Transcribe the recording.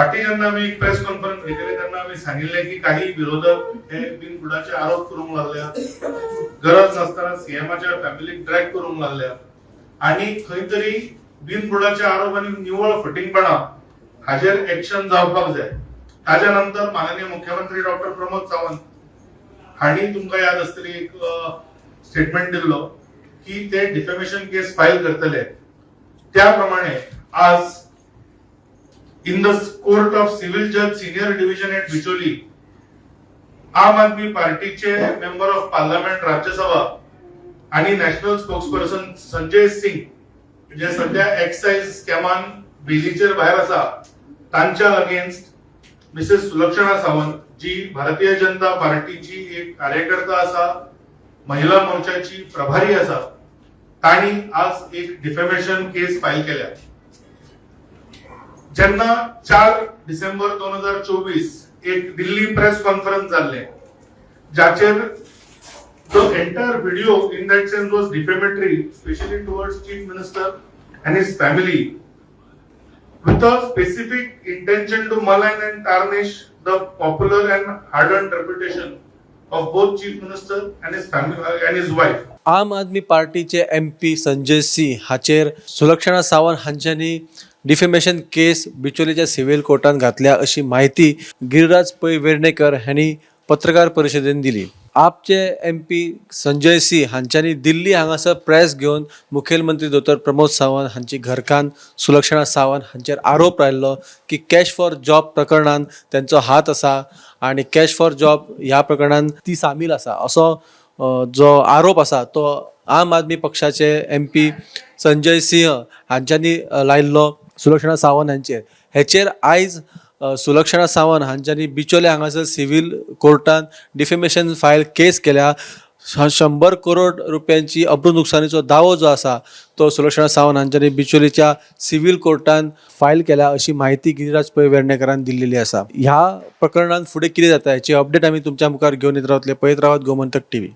फाटी जेन्ना आम्ही एक प्रेस कॉन्फरन्स घेतली तेन्ना आम्ही सांगिल्ले की काही विरोधक हे बिनबुडाचे आरोप करूंक लागल्या, गरज नसताना सीएमाच्या फॅमिलीक ड्रॅग करूंक लागल्या आणि खंय तरी बिनबुडाचे आरोप आणि निव्वळ फटिंगपणा हाजेर एक्शन जावपाक जाय। ताज्या नंतर माननीय मुख्यमंत्री डॉक्टर प्रमोद सावंत हांणी तुमकां याद आसतली एक स्टेटमेंट दिल्लो की ते डिफेमेशन केस फाईल करतले। त्या प्रमाणे आज in the court of civil जज सिनियर डिव्हिजन एट बिचोली आम आदमी पार्टीचे मेंबर ऑफ पार्लमेंट राज्यसभा आणि नॅशनल स्पोक्सपर्सन संजय सिंग जे सध्या एक्साइज स्कॅमान बेलीचेर भायर आसा तांच्या अगेन्स्ट मिसेस सुलक्षणा सावंत जी भारतीय जनता पार्टीची एक कार्यकर्ता आसा, महिला मोर्चाची प्रभारी आसा, तांणी आज एक डिफेमेशन केस फाईल केल्या। जेन्ना 4 डिसेंबर 2024 एक दिल्ली प्रेस कॉन्फरन्स जाल्ले जाचेर the entire video in that sense was defamatory, especially towards Chief Minister and his family, with a specific intention to malign and tarnish the popular and hard-earned reputation of both Chief Minister and his family and his wife. आम आदमी पार्टीचे MP Sanjay Singh हाचेर Sulakshana Sawant हांच्यांनी defamation केस बिचोलीच्या civil कोर्टान घातल्या अशी माहिती गिरिराज पै वेर्णेकर हांणी पत्रकार परिशदेन दिली। आपचे MP संजय सिंह हांच्यांनी दिल्ली हांगासर प्रेस घेवन मुखेलमंत्री दोतोर प्रमोद सावंत हांची घरकान्न सुलक्षणा सावंत हांचेर आरोप लायल्लो की कॅश फॉर जॉब प्रकरणान त्यांचो हात आसा आणि कॅश फॉर जॉब ह्या प्रकरणान ती सामील आसा असो जो आरोप आसा तो आम आदमी पक्षाचे MP संजय सिंह हांच्यांनी लायल्लो सुलक्षणा सावंत हांचेर। हेचेर आयज सुलक्षणा सावंत हांच्यांनी बिचोले हांगासर सिव्हिल कोर्टान डिफेमेशन फायल केस केल्या। 100 करोड रुपयांची अब्रूनुकसानीचो दावो जो आसा तो सुलक्षणा सावंत हांच्यांनी बिचोलीच्या सिव्हिल कोर्टान फायल केल्या अशी माहिती गिरिराज पै वेर्णेकरान दिल्लेली आसा। ह्या प्रकरणान फुडें कितें जाता हेची अपडेट आमी तुमच्या मुखार घेवन येत रावतले। पळयत रावात गोमंतक TV।